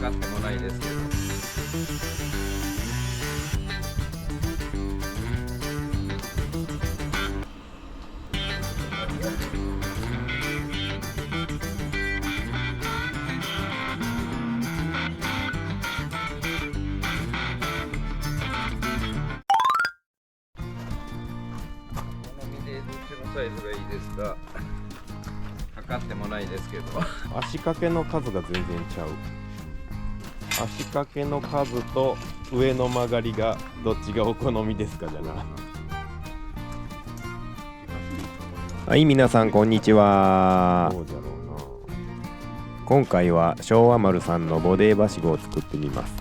かってもないですけど。サイズがいいですか。測ってもないですけど。足掛けの数が全然ちゃう。足掛けの数と上の曲がりがどっちがお好みですかじゃな。はい、皆さんこんにちは。どうじゃろうな。今回は昭和丸さんのボデーはしごを作ってみます。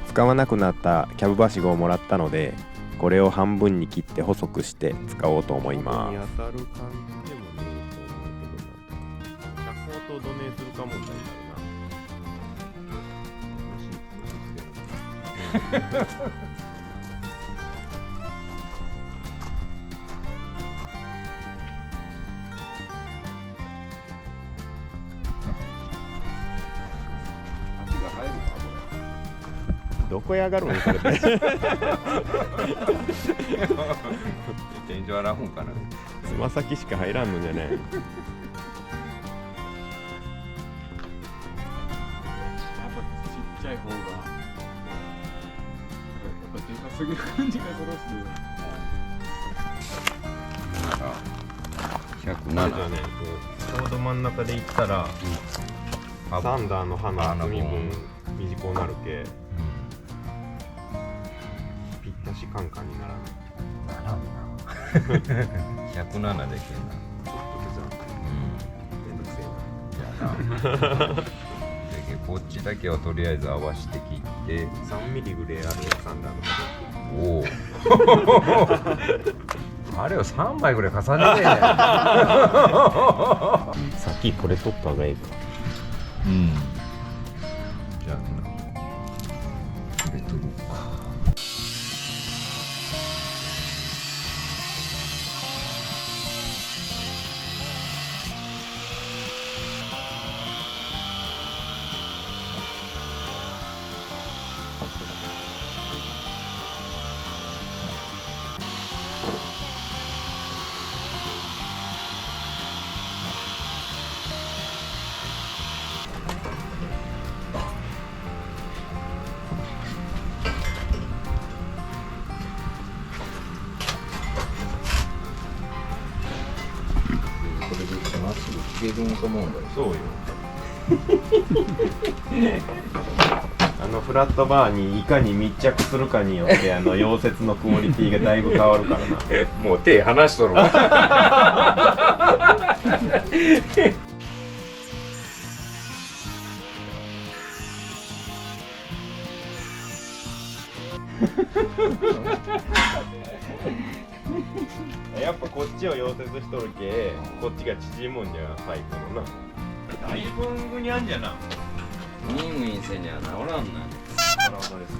使わなくなったキャブはしごをもらったので、これを半分に切って細くして使おうと思います。当たる感じでもねえと思うけどな。車高とどねえするか問題になるな。どこへ上がるのそれで。天井洗うんかな。つま先しか入らんのじゃね。やっぱちっちゃい方がやっぱでかすぎる感じがするっすね。107。じゃあね、ちょうど真ん中でいったら、サンダーの刃の厚み分短くなるけ、ぴったしカンカンにならない。107でけんな。ちょっと削らん。めんどくせえな。でこっちだけはとりあえず合わせて切って3ミリぐらいあるサンダーのおおあれを3枚ぐらい重ねてねさっきこれ取った方がいいか。うんじゃあこれ取ろうか。これでまっすぐ切れるんと思うんだよ。そうよ。フラットバーにいかに密着するかによって溶接のクオリティがだいぶ変わるからな。もう手離しとるわ。やっぱこっちを溶接しとるけ、こっちが縮むんじゃパイプのな。だいぶんぐにゃんじゃな。ウィンウィンせにゃ治らんな。なるほどです。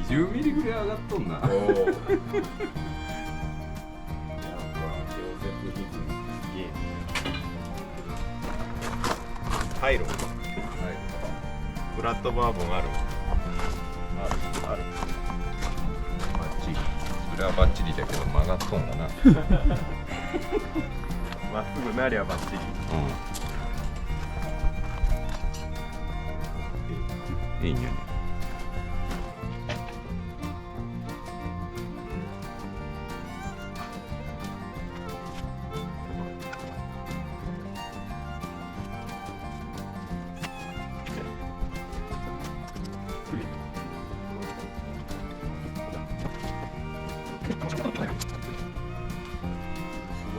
20ミリぐらい上がっとんな。やっぱ溶接技術すげえ。入るんか。フラットバーボンある。ある。バッチリ。それはバッチリだけど曲がっとんかな。まっすぐなりゃバッチリ。いいんじゃない。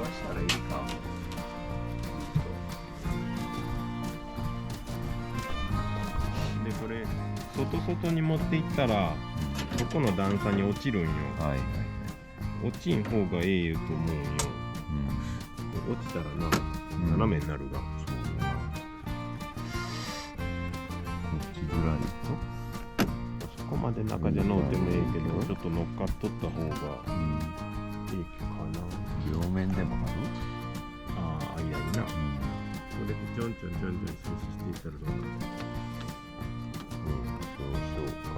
したらいいか。でこれ外に持っていったらここの段差に落ちるんよ。はいはい。落ちん方がええよと思うんよ。落ちたらな、斜めになるが。そうだな。こっちぐらいと。そこままで中で乗ってもええけど、ちょっと乗っかっとった方がいいかな。両面でもある。ああ、間にな。これでちょんちょんちょんちょんしていったらどうなる？そうしようか。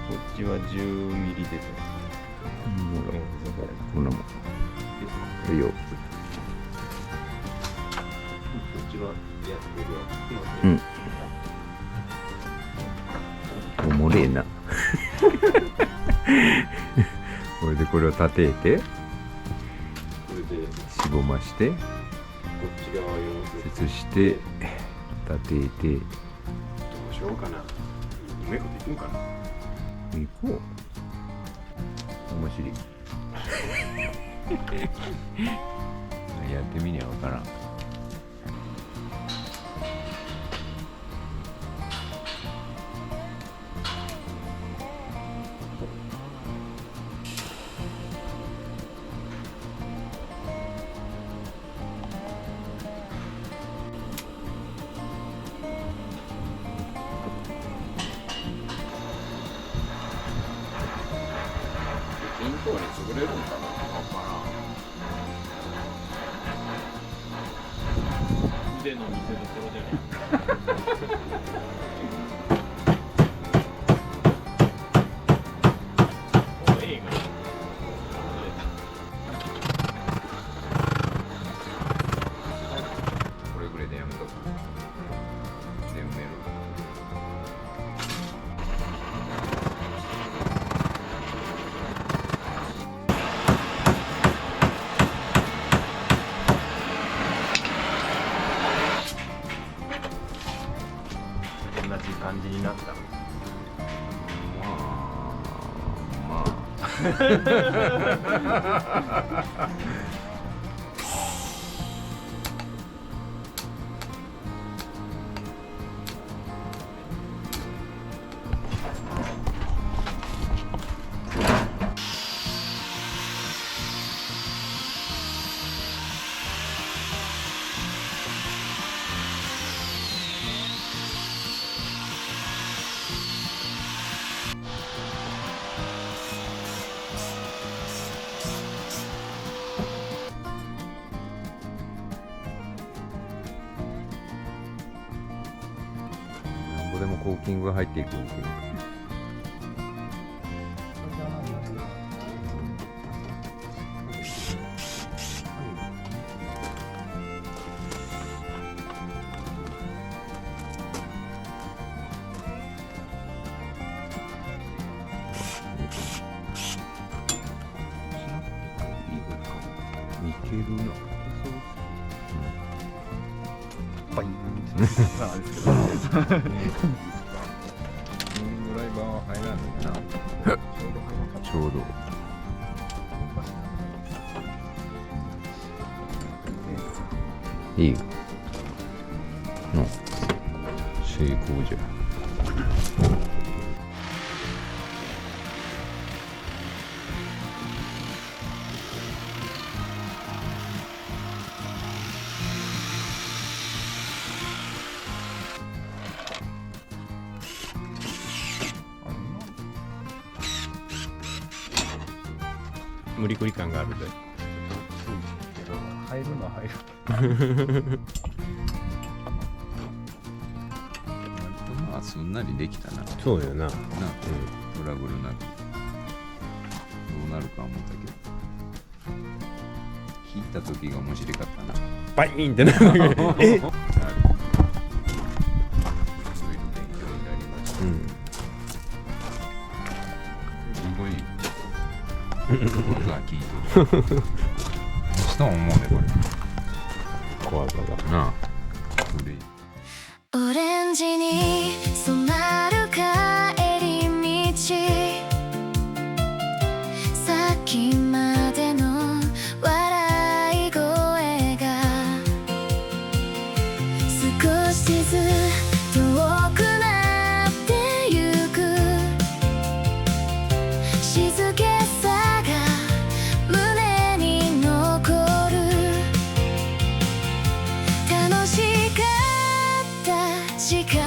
こっちは10ミリで。こんなもん。いいよ。こっちはやってるよ。おもれえな。これでこれを立てて、これでしぼまして、こっち側を接して立てて。どうしようかな。うまいこといくんかな。行こう。面白い。やってみには分からん。均等に潰れるんかな。わからん。腕の見せ所じゃない。お映画。これぐらいでやめとく。で埋める。同じ感じになった。まあ。なんぼでもコーキングが入っていくんですよ。いけるな。バイン。まあですけど。ドライバーは入らんのかな。ちょうど。いいよ。の成功じゃ。無理くり感があるで。入るのは入る。まあすんなりできたな。そうよな。な、トラブルなくどうなるか思ったけど、引いた時が面白かったな。バイーンってなるだけど。え？すごい勉強になりました。すごいことが聞いてる。した思うねこれ。怖さが。なあ。それオレンジに染まる帰り道、さっきまでの笑い声が時間